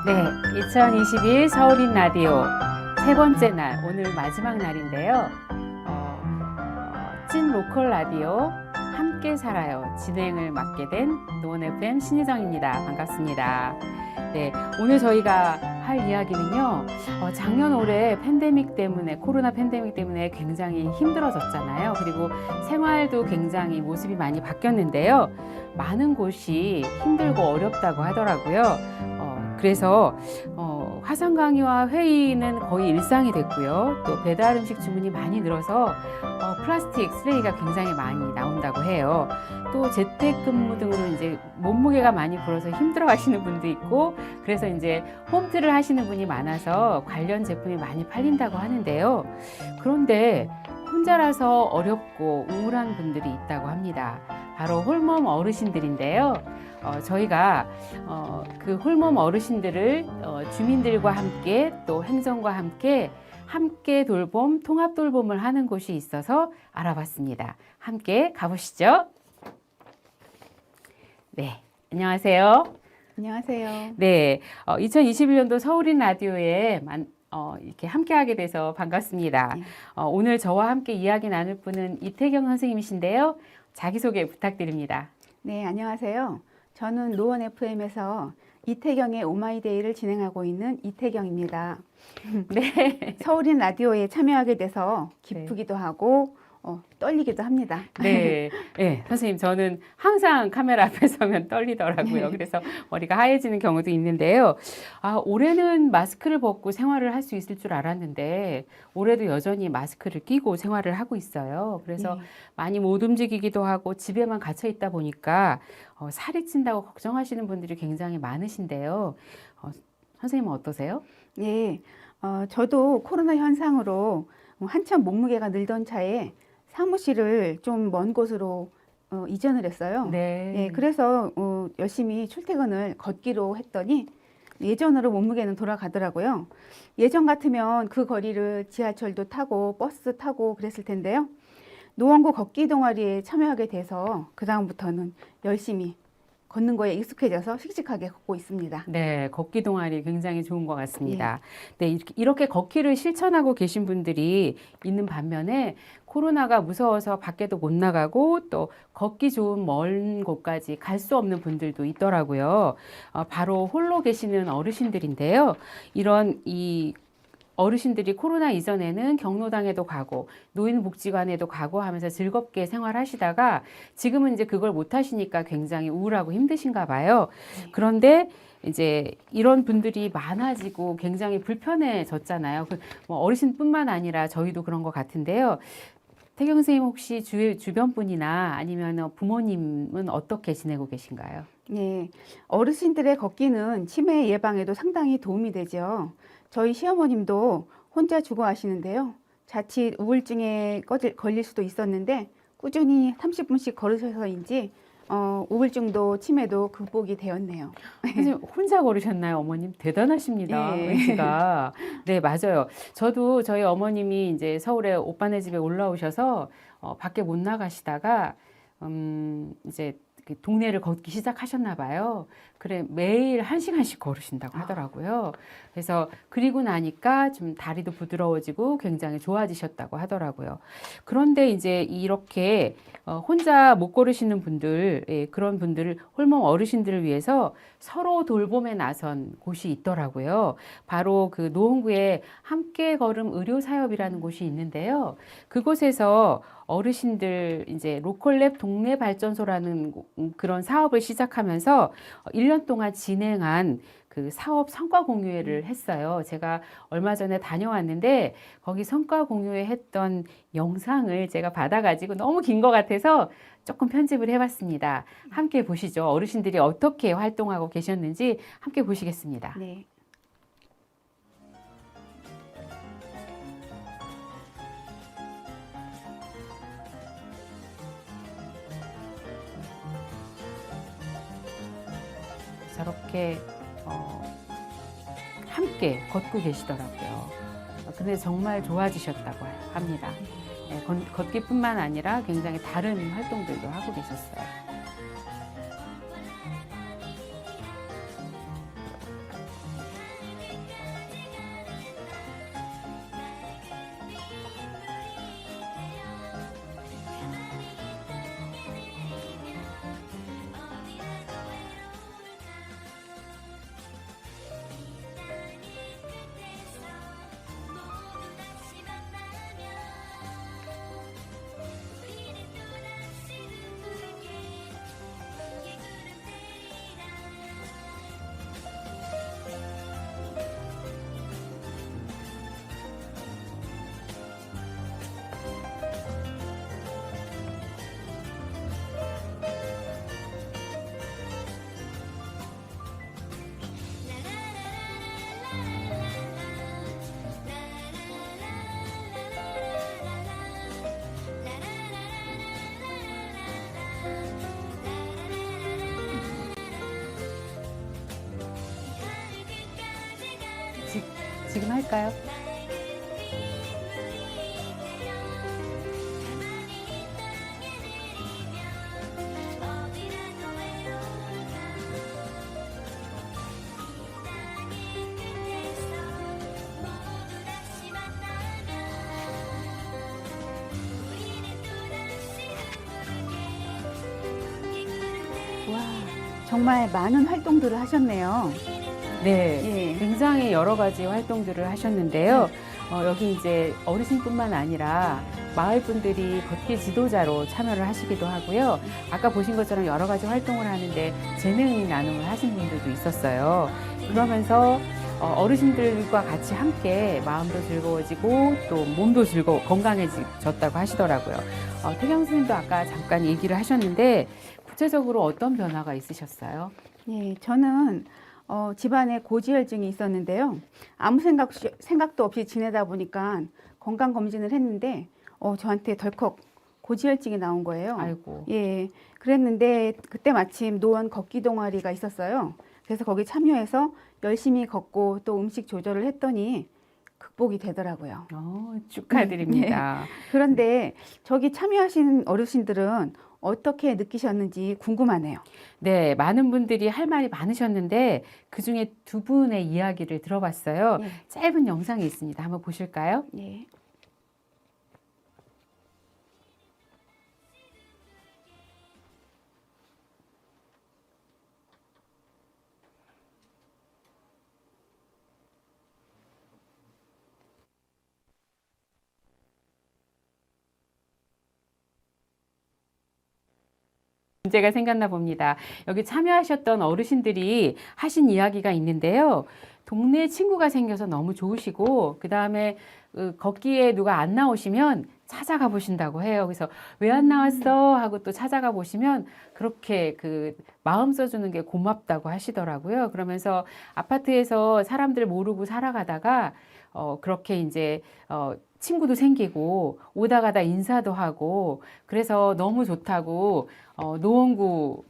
네, 2022 서울인 라디오 세 번째 날, 오늘 마지막 날인데요. 찐 로컬 라디오 함께 살아요 진행을 맡게 된 노원 FM 신희정입니다. 반갑습니다. 네, 오늘 저희가 할 이야기는요. 작년 올해 코로나 팬데믹 때문에 굉장히 힘들어졌잖아요. 그리고 생활도 굉장히 모습이 많이 바뀌었는데요. 많은 곳이 힘들고 어렵다고 하더라고요. 그래서 화상 강의와 회의는 거의 일상이 됐고요. 또 배달 음식 주문이 많이 늘어서 플라스틱 쓰레기가 굉장히 많이 나온다고 해요. 또 재택근무 등으로 이제 몸무게가 많이 불어서 힘들어 하시는 분도 있고, 그래서 이제 홈트를 하시는 분이 많아서 관련 제품이 많이 팔린다고 하는데요. 그런데 혼자라서 어렵고 우울한 분들이 있다고 합니다. 바로 홀몸 어르신들인데요. 저희가 그 홀몸 어르신들을 주민들과 함께 또 행정과 함께 돌봄, 통합 돌봄을 하는 곳이 있어서 알아봤습니다. 함께 가보시죠. 네, 안녕하세요. 안녕하세요. 네, 2021년도 서울인 라디오에 이렇게 함께하게 돼서 반갑습니다. 네. 오늘 저와 함께 이야기 나눌 분은 이태경 선생님이신데요. 자기소개 부탁드립니다. 네, 안녕하세요. 저는 노원 FM에서 이태경의 오마이데이를 진행하고 있는 이태경입니다. 네. 서울인 라디오에 참여하게 돼서 기쁘기도 하고 떨리기도 합니다. 네, 네, 선생님, 저는 항상 카메라 앞에 서면 떨리더라고요. 그래서 머리가 하얘지는 경우도 있는데요. 올해는 마스크를 벗고 생활을 할 수 있을 줄 알았는데, 올해도 여전히 마스크를 끼고 생활을 하고 있어요. 그래서 네. 많이 못 움직이기도 하고, 집에만 갇혀 있다 보니까, 살이 찐다고 걱정하시는 분들이 굉장히 많으신데요. 선생님은 어떠세요? 네, 저도 코로나 현상으로 한참 몸무게가 늘던 차에 사무실을 좀 먼 곳으로 이전을 했어요. 네. 네, 그래서 열심히 출퇴근을 걷기로 했더니 예전으로 몸무게는 돌아가더라고요. 예전 같으면 그 거리를 지하철도 타고 버스 타고 그랬을 텐데요. 노원구 걷기 동아리에 참여하게 돼서 그다음부터는 열심히 걷는 거에 익숙해져서 씩씩하게 걷고 있습니다. 네, 걷기 동아리 굉장히 좋은 것 같습니다. 네, 이렇게 걷기를 실천하고 계신 분들이 있는 반면에 코로나가 무서워서 밖에도 못 나가고 또 걷기 좋은 먼 곳까지 갈 수 없는 분들도 있더라고요. 바로 홀로 계시는 어르신들인데요. 이 어르신들이 코로나 이전에는 경로당에도 가고 노인복지관에도 가고 하면서 즐겁게 생활하시다가 지금은 이제 그걸 못 하시니까 굉장히 우울하고 힘드신가 봐요. 그런데 이제 이런 분들이 많아지고 굉장히 불편해졌잖아요. 뭐 어르신뿐만 아니라 저희도 그런 것 같은데요. 태경 선생님, 혹시 주변 분이나 아니면 부모님은 어떻게 지내고 계신가요? 네, 어르신들의 걷기는 치매 예방에도 상당히 도움이 되죠. 저희 시어머님도 혼자 주거하시는데요. 자칫 우울증에 걸릴 수도 있었는데 꾸준히 30분씩 걸으셔서인지 우울증도 치매도 극복이 되었네요. 선생님 혼자 걸으셨나요, 어머님? 대단하십니다. 네. 의지가. 네, 맞아요. 저도 저희 어머님이 이제 서울에 오빠네 집에 올라오셔서 밖에 못 나가시다가 이제 동네를 걷기 시작하셨나 봐요. 그래, 매일 1시간씩 걸으신다고 하더라고요. 그래서 그리고 나니까 좀 다리도 부드러워지고 굉장히 좋아지셨다고 하더라고요. 그런데 이제 이렇게 혼자 못 걸으시는 분들, 그런 분들을 홀몸 어르신들을 위해서 서로 돌봄에 나선 곳이 있더라고요. 바로 그 노원구에 함께 걸음 의료사업이라는 곳이 있는데요. 그곳에서 어르신들 이제 로컬랩 동네 발전소라는 그런 사업을 시작하면서 1년 동안 진행한 그 사업 성과 공유회를 했어요. 제가 얼마 전에 다녀왔는데 거기 성과 공유회 했던 영상을 제가 받아가지고 너무 긴 것 같아서 조금 편집을 해봤습니다. 함께 보시죠. 어르신들이 어떻게 활동하고 계셨는지 함께 보시겠습니다. 네. 저렇게 함께 걷고 계시더라고요. 근데 정말 좋아지셨다고 합니다. 네, 걷기뿐만 아니라 굉장히 다른 활동들도 하고 계셨어요. 지금 할까요? 와, 정말 많은 활동들을 하셨네요. 네, 예. 굉장히 여러 가지 활동들을 하셨는데요. 여기 이제 어르신뿐만 아니라 마을 분들이 걷기 지도자로 참여를 하시기도 하고요. 아까 보신 것처럼 여러 가지 활동을 하는데 재능 나눔을 하신 분들도 있었어요. 그러면서 어르신들과 같이 함께 마음도 즐거워지고 또 몸도 건강해졌다고 하시더라고요. 태경 선생님도 아까 잠깐 얘기를 하셨는데 구체적으로 어떤 변화가 있으셨어요? 예, 저는 집안에 고지혈증이 있었는데요. 아무 생각도 없이 지내다 보니까 건강검진을 했는데 저한테 덜컥 고지혈증이 나온 거예요. 아이고. 예, 그랬는데 그때 마침 노원 걷기 동아리가 있었어요. 그래서 거기 참여해서 열심히 걷고 또 음식 조절을 했더니 극복이 되더라고요. 축하드립니다. 그런데 저기 참여하신 어르신들은 어떻게 느끼셨는지 궁금하네요. 네, 많은 분들이 할 말이 많으셨는데 그중에 두 분의 이야기를 들어봤어요. 예. 짧은 영상이 있습니다. 한번 보실까요? 예. 문제가 생겼나 봅니다. 여기 참여하셨던 어르신들이 하신 이야기가 있는데요. 동네 친구가 생겨서 너무 좋으시고 그 다음에 걷기에 누가 안 나오시면 찾아가 보신다고 해요. 그래서 왜 안 나왔어? 하고 또 찾아가 보시면 그렇게 그 마음 써주는 게 고맙다고 하시더라고요. 그러면서 아파트에서 사람들 모르고 살아가다가 그렇게 이제 친구도 생기고 오다 가다 인사도 하고 그래서 너무 좋다고 노원구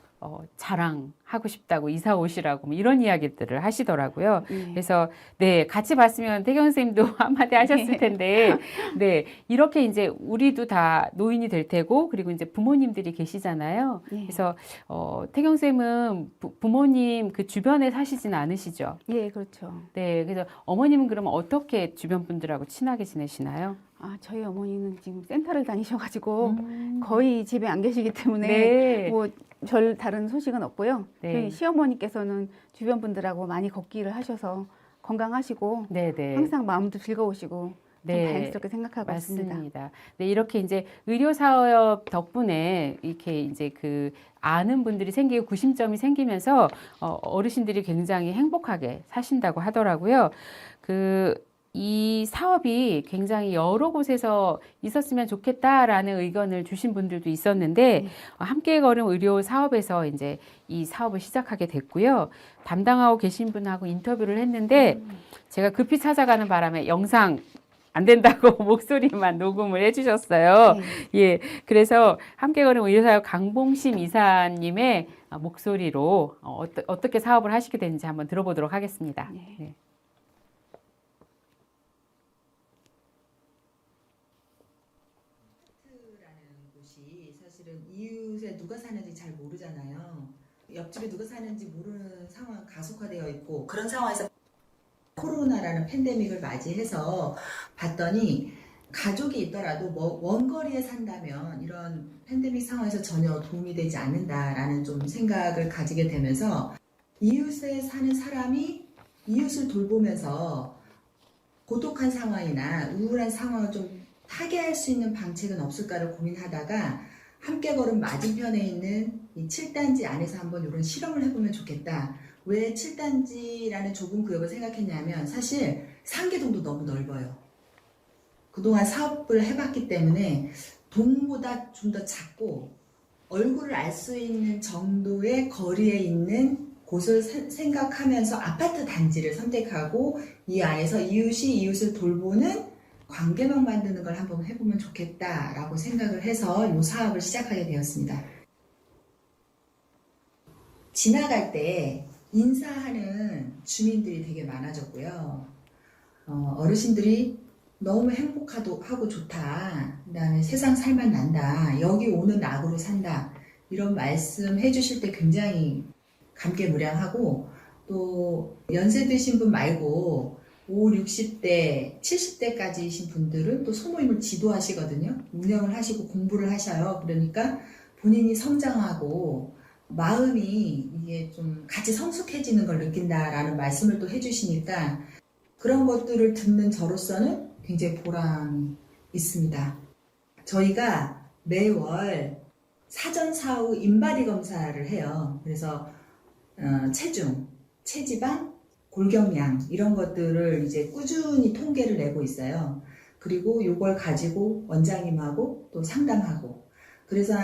자랑하고 싶다고 이사 오시라고 뭐 이런 이야기들을 하시더라고요. 예. 그래서 네, 같이 봤으면 태경 선생님도 한마디 하셨을 텐데 네, 이렇게 이제 우리도 다 노인이 될 테고 그리고 이제 부모님들이 계시잖아요. 예. 그래서 태경 선생님은 부모님 그 주변에 사시진 않으시죠? 예, 그렇죠. 네, 그래서 어머님은 그러면 어떻게 주변 분들하고 친하게 지내시나요? 저희 어머니는 지금 센터를 다니셔가지고 거의 집에 안 계시기 때문에 네. 뭐 다른 소식은 없고요. 네. 저희 시어머니께서는 주변 분들하고 많이 걷기를 하셔서 건강하시고 네네. 항상 마음도 즐거우시고 좀 네. 다행스럽게 생각하고 있습니다. 맞습니다. 네, 이렇게 이제 의료 사업 덕분에 이렇게 이제 그 아는 분들이 생기고 구심점이 생기면서 어르신들이 굉장히 행복하게 사신다고 하더라고요. 이 사업이 굉장히 여러 곳에서 있었으면 좋겠다라는 의견을 주신 분들도 있었는데 함께 걸음 의료 사업에서 이제 이 사업을 시작하게 됐고요. 담당하고 계신 분하고 인터뷰를 했는데 제가 급히 찾아가는 바람에 영상 안 된다고 목소리만 녹음을 해주셨어요. 네. 예, 그래서 함께 걸음 의료사업 강봉심 이사님의 목소리로 어떻게 사업을 하시게 되는지 한번 들어보도록 하겠습니다. 네. 네. 사실은 이웃에 누가 사는지 잘 모르잖아요. 옆집에 누가 사는지 모르는 상황 가속화되어 있고 그런 상황에서 코로나라는 팬데믹을 맞이해서 봤더니 가족이 있더라도 뭐 원거리에 산다면 이런 팬데믹 상황에서 전혀 도움이 되지 않는다라는 좀 생각을 가지게 되면서 이웃에 사는 사람이 이웃을 돌보면서 고독한 상황이나 우울한 상황을 좀 타개할 수 있는 방책은 없을까를 고민하다가 함께 걸음 맞은편에 있는 이 7단지 안에서 한번 이런 실험을 해보면 좋겠다. 왜 7단지라는 좁은 구역을 생각했냐면 사실 상계동도 너무 넓어요. 그동안 사업을 해봤기 때문에 동보다 좀 더 작고 얼굴을 알 수 있는 정도의 거리에 있는 곳을 생각하면서 아파트 단지를 선택하고 이 안에서 이웃이 이웃을 돌보는 관계망 만드는 걸 한번 해보면 좋겠다라고 생각을 해서 이 사업을 시작하게 되었습니다. 지나갈 때 인사하는 주민들이 되게 많아졌고요. 어르신들이 너무 행복하고 좋다. 그다음에 세상 살만 난다. 여기 오는 낙으로 산다. 이런 말씀 해주실 때 굉장히 감개무량하고 또 연세 드신 분 말고 5, 60대, 70대까지이신 분들은 또 소모임을 지도하시거든요. 운영을 하시고 공부를 하셔요. 그러니까 본인이 성장하고 마음이 이게 좀 같이 성숙해지는 걸 느낀다라는 말씀을 또 해주시니까 그런 것들을 듣는 저로서는 굉장히 보람이 있습니다. 저희가 매월 사전 사후 인바디 검사를 해요. 그래서 체중, 체지방, 골격량 이런 것들을 이제 꾸준히 통계를 내고 있어요. 그리고 이걸 가지고 원장님하고 또 상담하고 그래서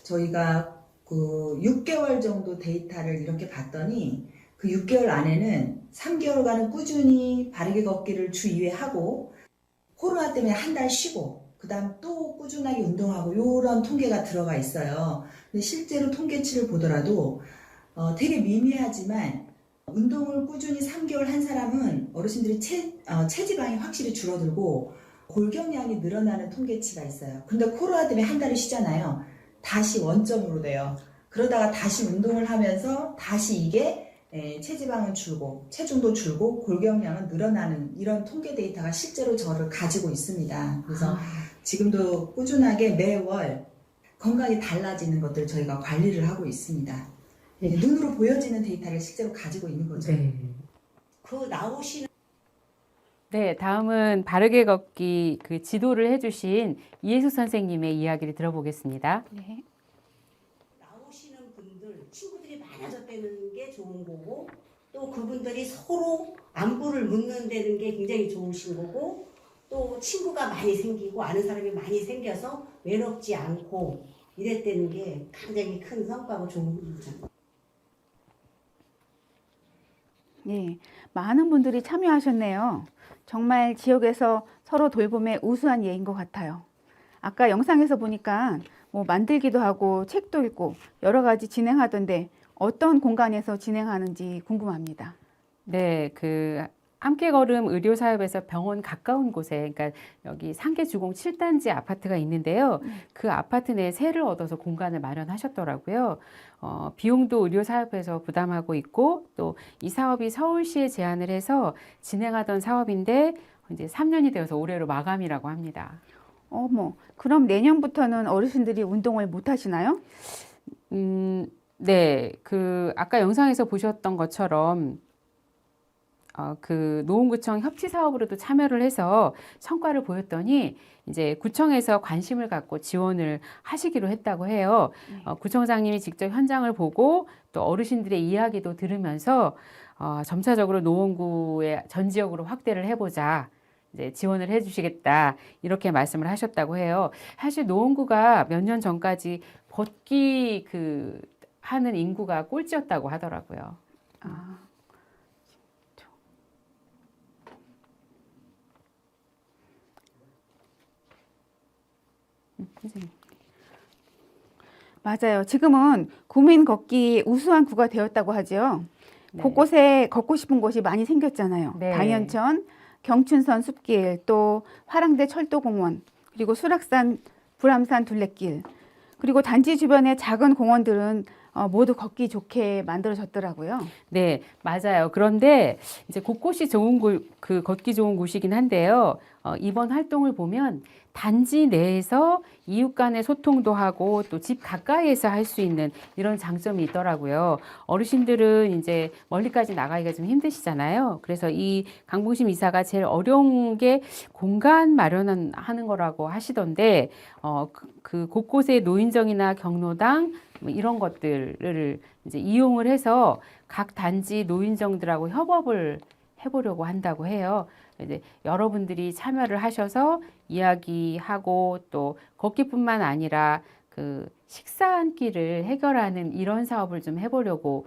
저희가 그 6개월 정도 데이터를 이렇게 봤더니 그 6개월 안에는 3개월간은 꾸준히 바르게 걷기를 주 2회 하고 코로나 때문에 한 달 쉬고 그 다음 또 꾸준하게 운동하고 이런 통계가 들어가 있어요. 근데 실제로 통계치를 보더라도 되게 미미하지만 운동을 꾸준히 3개월 한 사람은 어르신들이 체지방이 확실히 줄어들고 골격량이 늘어나는 통계치가 있어요. 근데 코로나 때문에 한 달을 쉬잖아요. 다시 원점으로 돼요. 그러다가 다시 운동을 하면서 다시 이게 체지방은 줄고 체중도 줄고 골격량은 늘어나는 이런 통계 데이터가 실제로 저를 가지고 있습니다. 그래서 지금도 꾸준하게 매월 건강이 달라지는 것들 저희가 관리를 하고 있습니다. 눈으로 보여지는 데이터를 실제로 가지고 있는 거죠. 그 나오시는 네, 다음은 바르게 걷기 그 지도를 해주신 이혜수 선생님의 이야기를 들어보겠습니다. 네. 나오시는 분들 친구들이 많아졌다는 게 좋은 거고 또 그분들이 서로 안부를 묻는다는 게 굉장히 좋으신 거고 또 친구가 많이 생기고 아는 사람이 많이 생겨서 외롭지 않고 이랬다는 게 굉장히 큰 성과고 좋은 거죠. 네, 많은 분들이 참여하셨네요. 정말 지역에서 서로 돌봄의 우수한 예인 것 같아요. 아까 영상에서 보니까 뭐 만들기도 하고 책도 읽고 여러 가지 진행하던데 어떤 공간에서 진행하는지 궁금합니다. 네, 그 함께걸음 의료사업에서 병원 가까운 곳에, 그러니까 여기 상계주공 7단지 아파트가 있는데요. 그 아파트 내에 세를 얻어서 공간을 마련하셨더라고요. 비용도 의료사업에서 부담하고 있고 또 이 사업이 서울시에 제안을 해서 진행하던 사업인데 이제 3년이 되어서 올해로 마감이라고 합니다. 어머, 그럼 내년부터는 어르신들이 운동을 못 하시나요? 네, 그 아까 영상에서 보셨던 것처럼 그 노원구청 협치 사업으로도 참여를 해서 성과를 보였더니 이제 구청에서 관심을 갖고 지원을 하시기로 했다고 해요. 구청장님이 직접 현장을 보고 또 어르신들의 이야기도 들으면서 점차적으로 노원구의 전 지역으로 확대를 해보자. 이제 지원을 해주시겠다 이렇게 말씀을 하셨다고 해요. 사실 노원구가 몇 년 전까지 걷기 그 하는 인구가 꼴찌였다고 하더라고요. 아, 선생님. 맞아요. 지금은 구민 걷기 우수한 구가 되었다고 하죠. 네. 곳곳에 걷고 싶은 곳이 많이 생겼잖아요. 네. 당연천, 경춘선 숲길, 또 화랑대 철도공원, 그리고 수락산, 불암산 둘레길, 그리고 단지 주변의 작은 공원들은 모두 걷기 좋게 만들어졌더라고요. 네, 맞아요. 그런데 이제 곳곳이 좋은 그 걷기 좋은 곳이긴 한데요. 이번 활동을 보면 단지 내에서 이웃 간의 소통도 하고 또 집 가까이에서 할 수 있는 이런 장점이 있더라고요. 어르신들은 이제 멀리까지 나가기가 좀 힘드시잖아요. 그래서 이 강봉심 이사가 제일 어려운 게 공간 마련하는 거라고 하시던데, 그 곳곳에 노인정이나 경로당 뭐 이런 것들을 이제 이용을 해서 각 단지 노인정들하고 협업을 해보려고 한다고 해요. 이제 여러분들이 참여를 하셔서 이야기하고 또 걷기뿐만 아니라 그 식사 한 끼를 해결하는 이런 사업을 좀 해보려고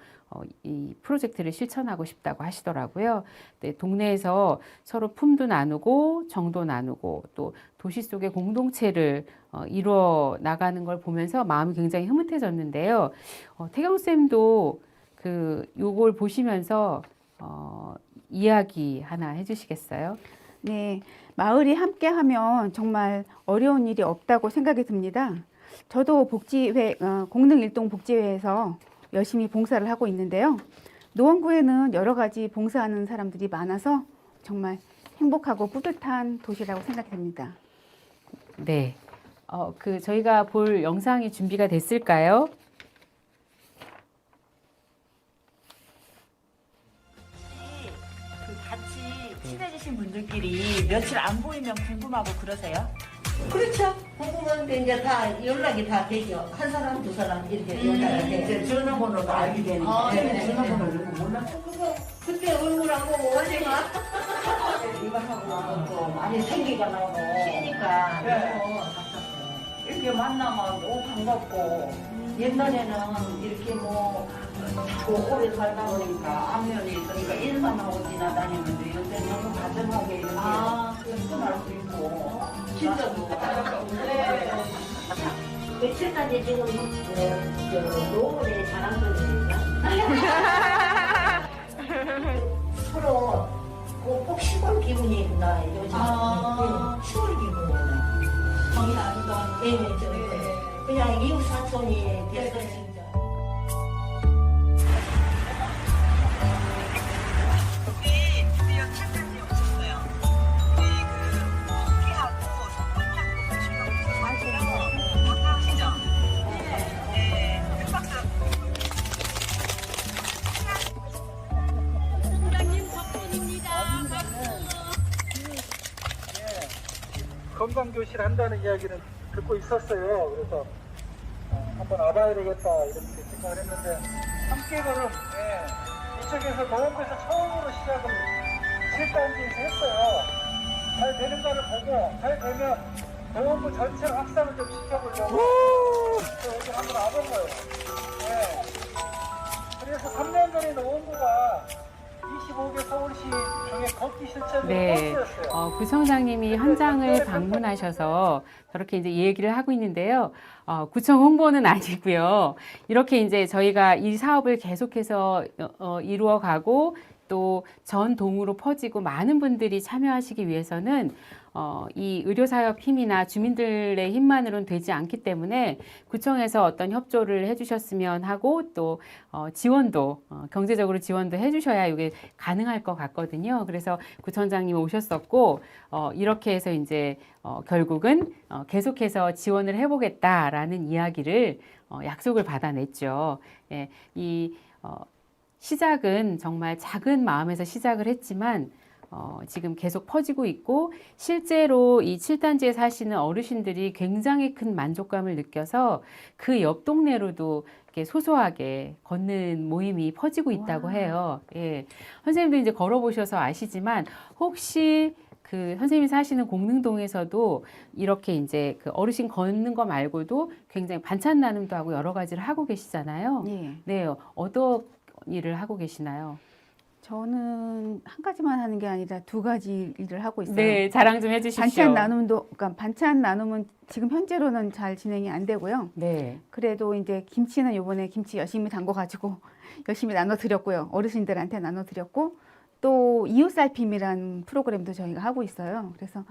이 프로젝트를 실천하고 싶다고 하시더라고요. 네, 동네에서 서로 품도 나누고 정도 나누고 또 도시 속의 공동체를 이루어 나가는 걸 보면서 마음이 굉장히 흐뭇해졌는데요. 태경 쌤도 그 요걸 보시면서 이야기 하나 해주시겠어요? 네, 마을이 함께하면 정말 어려운 일이 없다고 생각이 듭니다. 저도 공릉일동 복지회에서 열심히 봉사를 하고 있는데요. 노원구에는 여러 가지 봉사하는 사람들이 많아서 정말 행복하고 뿌듯한 도시라고 생각이 됩니다. 네. 저희가 볼 영상이 준비가 됐을까요? 같이 친해지신 분들끼리 며칠 안 보이면 궁금하고 그러세요? 그렇죠. 궁금한데 이제 다 연락이 다 되죠. 한 사람, 두 사람 이렇게 연락이 돼요. 이제 전화번호도 알게 되니까. 아, 네. 전화번호를 몰라. 그때 얼굴하고 어제가 이거 하고 또 많이 생기가 나고. 쉬니까 이렇게 만나면 너무 반갑고. 옛날에는 이렇게 뭐 자꾸 오래 살다 보니까 안면이 있으니까 일만 하고 지나다니는데 요새 너무 다정하게 이렇게 접근할 수 있고. 진짜 며칠까지 지금 노원의 자랑거리입니다. 서로 꼭 시골 기분이 나 요즘. 시골 기분이 나. 정이 아니던. 네. 그냥 이웃 사촌이 됐어 진짜. 건강교실 한다는 이야기는 듣고 있었어요. 그래서 한번 와봐야 되겠다 이렇게 생각을 했는데 함께 걸음 이쪽에서 노원구에서 처음으로 시작을 7단지에서 했어요. 잘 되는가를 보고 잘 되면 노원구 전체 확산을 좀 시켜보려고 여기 한번 와본 거예요. 그래서 3년 전에 노원구가 25개 서울시 중에 걷기 실천이 네. 버스였어요. 구청장님이 현장을 방문하셔서 저렇게 이제 얘기를 하고 있는데요. 구청 홍보는 아니고요. 이렇게 이제 저희가 이 사업을 계속해서 이루어가고 또 전 동으로 퍼지고 많은 분들이 참여하시기 위해서는 이 의료사업 힘이나 주민들의 힘만으로는 되지 않기 때문에 구청에서 어떤 협조를 해주셨으면 하고 또 지원도 경제적으로 지원도 해주셔야 이게 가능할 것 같거든요. 그래서 구청장님 오셨었고 이렇게 해서 이제 결국은 계속해서 지원을 해보겠다라는 이야기를 약속을 받아냈죠. 예, 시작은 정말 작은 마음에서 시작을 했지만 지금 계속 퍼지고 있고 실제로 이 7단지에 사시는 어르신들이 굉장히 큰 만족감을 느껴서 그 옆 동네로도 이렇게 소소하게 걷는 모임이 퍼지고 있다고 해요. 예. 선생님도 이제 걸어보셔서 아시지만 혹시 그 선생님이 사시는 공릉동에서도 이렇게 이제 그 어르신 걷는 거 말고도 굉장히 반찬 나눔도 하고 여러 가지를 하고 계시잖아요. 네. 어떤 일을 하고 계시나요? 저는 한 가지만 하는 게 아니라 두 가지 일을 하고 있어요. 네, 자랑 좀 해주십시오. 반찬 나눔은 지금 현재로는 잘 진행이 안 되고요. 네. 그래도 이제 김치는 요번에 김치 열심히 담궈가지고 열심히 나눠드렸고요. 어르신들한테 나눠드렸고 또 이웃살핌이라는 프로그램도 저희가 하고 있어요. 그래서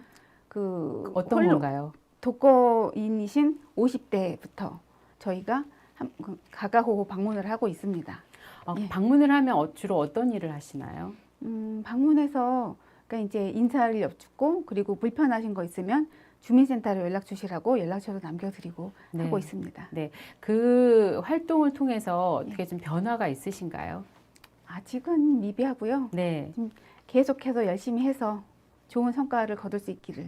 어떤 건가요? 독거인이신 50대부터 저희가 가가호호 방문을 하고 있습니다. 예. 방문을 하면 주로 어떤 일을 하시나요? 방문해서 그러니까 이제 인사를 여쭙고 그리고 불편하신 거 있으면 주민센터로 연락 주시라고 연락처도 남겨드리고 하고 있습니다. 네, 그 활동을 통해서 어떻게 좀 변화가 있으신가요? 아직은 미비하고요. 네. 계속해서 열심히 해서 좋은 성과를 거둘 수 있기를.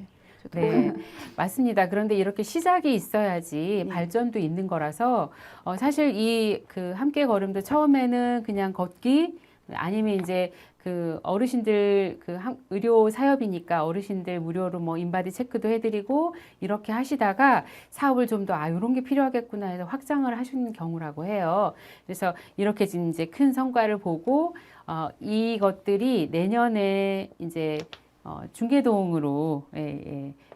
네, 맞습니다. 그런데 이렇게 시작이 있어야지 발전도 있는 거라서 사실 이 그 함께 걸음도 처음에는 그냥 걷기 아니면 이제 그 어르신들 의료 사업이니까 어르신들 무료로 뭐 인바디 체크도 해드리고 이렇게 하시다가 사업을 좀 더 이런 게 필요하겠구나 해서 확장을 하시는 경우라고 해요. 그래서 이렇게 지금 이제 큰 성과를 보고 이것들이 내년에 이제 중계동으로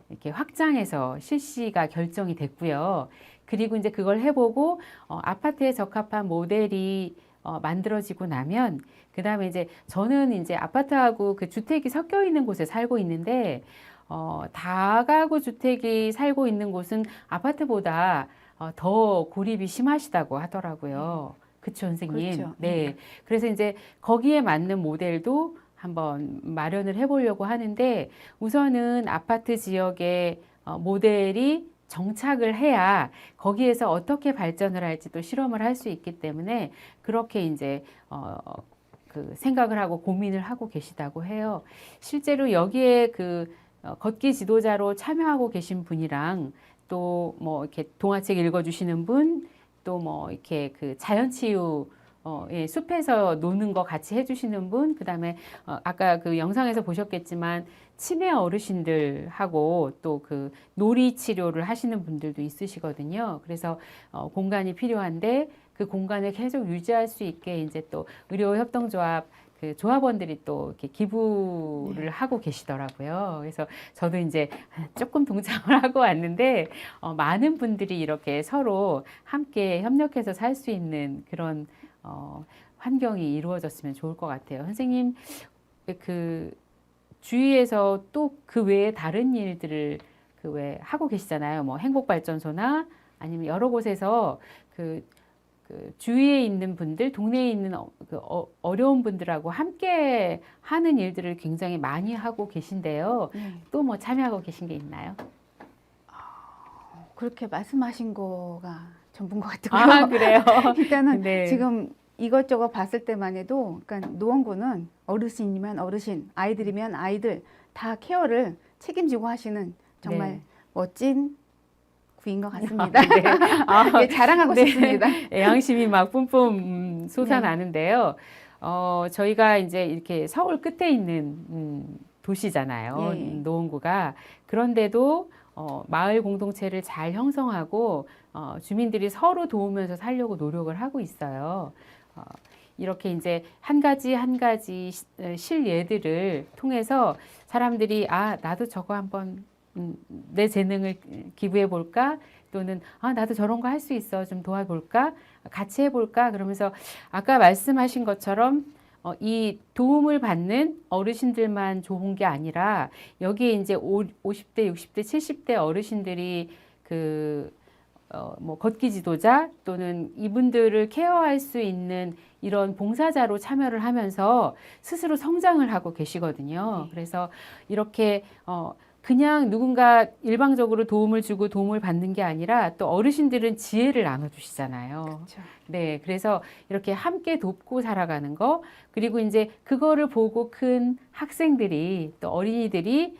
이렇게 확장해서 실시가 결정이 됐고요. 그리고 이제 그걸 해보고 아파트에 적합한 모델이 만들어지고 나면 그 다음에 이제 저는 이제 아파트하고 그 주택이 섞여 있는 곳에 살고 있는데 다가구 주택이 살고 있는 곳은 아파트보다 더 고립이 심하시다고 하더라고요. 그쵸, 선생님? 그렇죠. 네. 그래서 이제 거기에 맞는 모델도 한번 마련을 해보려고 하는데 우선은 아파트 지역의 모델이 정착을 해야 거기에서 어떻게 발전을 할지 또 실험을 할 수 있기 때문에 그렇게 이제 그 생각을 하고 고민을 하고 계시다고 해요. 실제로 여기에 그 걷기 지도자로 참여하고 계신 분이랑 또 뭐 이렇게 동화책 읽어주시는 분, 또 뭐 이렇게 그 자연치유 예, 숲에서 노는 거 같이 해주시는 분, 그 다음에 아까 그 영상에서 보셨겠지만 치매 어르신들하고 또 그 놀이 치료를 하시는 분들도 있으시거든요. 그래서 공간이 필요한데 그 공간을 계속 유지할 수 있게 이제 또 의료협동조합 그 조합원들이 또 이렇게 기부를 하고 계시더라고요. 그래서 저도 이제 조금 동참을 하고 왔는데 많은 분들이 이렇게 서로 함께 협력해서 살 수 있는 그런 환경이 이루어졌으면 좋을 것 같아요. 선생님, 그 주위에서 또 그 외에 다른 일들을 그 외 하고 계시잖아요. 뭐 행복발전소나 아니면 여러 곳에서 그 주위에 있는 분들, 동네에 있는 어려운 분들하고 함께 하는 일들을 굉장히 많이 하고 계신데요. 또 뭐 참여하고 계신 게 있나요? 그렇게 말씀하신 거가 전부인 것 같고요. 아, 그래요? 일단은 네. 지금 이것저것 봤을 때만 해도 그러니까 노원구는 어르신이면 어르신, 아이들이면 아이들 다 케어를 책임지고 하시는 정말 네. 멋진 구인 것 같습니다. 네. 아, 예, 자랑하고 네. 싶습니다. 애양심이 막 뿜뿜 솟아나는데요. 저희가 이제 이렇게 서울 끝에 있는 도시잖아요. 예. 노원구가. 그런데도 마을 공동체를 잘 형성하고 주민들이 서로 도우면서 살려고 노력을 하고 있어요. 이렇게 이제 한 가지 실예들을 통해서 사람들이 나도 저거 한번 내 재능을 기부해 볼까? 또는 나도 저런 거 할 수 있어. 좀 도와볼까? 같이 해볼까? 그러면서 아까 말씀하신 것처럼 이 도움을 받는 어르신들만 좋은 게 아니라 여기에 이제 50대, 60대, 70대 어르신들이 뭐 걷기 지도자 또는 이분들을 케어할 수 있는 이런 봉사자로 참여를 하면서 스스로 성장을 하고 계시거든요. 그래서 이렇게 그냥 누군가 일방적으로 도움을 주고 도움을 받는 게 아니라 또 어르신들은 지혜를 나눠주시잖아요. 그렇죠. 네, 그래서 이렇게 함께 돕고 살아가는 거, 그리고 이제 그거를 보고 큰 학생들이 또 어린이들이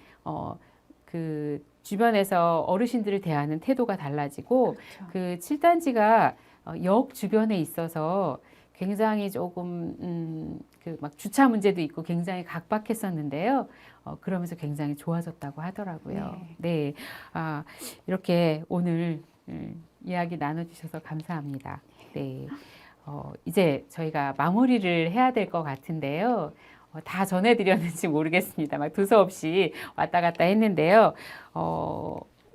그 주변에서 어르신들을 대하는 태도가 달라지고 그렇죠. 그 7단지가 역 주변에 있어서 굉장히 조금 그 막 주차 문제도 있고 굉장히 각박했었는데요. 그러면서 굉장히 좋아졌다고 하더라고요. 네, 이렇게 오늘 이야기 나눠주셔서 감사합니다. 네, 이제 저희가 마무리를 해야 될 것 같은데요. 다 전해드렸는지 모르겠습니다. 막 두서없이 왔다 갔다 했는데요.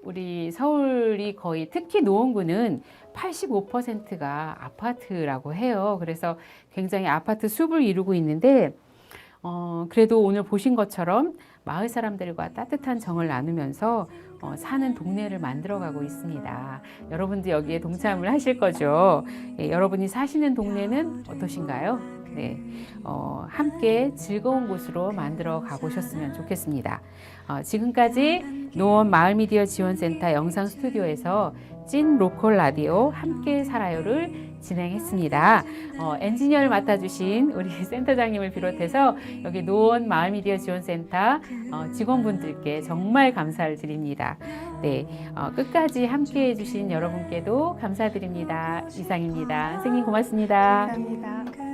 우리 서울이 거의 특히 노원구는 85%가 아파트라고 해요. 그래서 굉장히 아파트 숲을 이루고 있는데 그래도 오늘 보신 것처럼 마을 사람들과 따뜻한 정을 나누면서 사는 동네를 만들어가고 있습니다. 여러분도 여기에 동참을 하실 거죠. 여러분이 사시는 동네는 어떠신가요? 네, 함께 즐거운 곳으로 만들어 가보셨으면 좋겠습니다. 지금까지 노원 마을미디어 지원센터 영상 스튜디오에서 찐 로컬 라디오 함께 살아요를 진행했습니다. 엔지니어를 맡아주신 우리 센터장님을 비롯해서 여기 노원 마을미디어 지원센터 직원분들께 정말 감사를 드립니다. 네, 끝까지 함께 해주신 여러분께도 감사드립니다. 이상입니다. 선생님 고맙습니다. 감사합니다.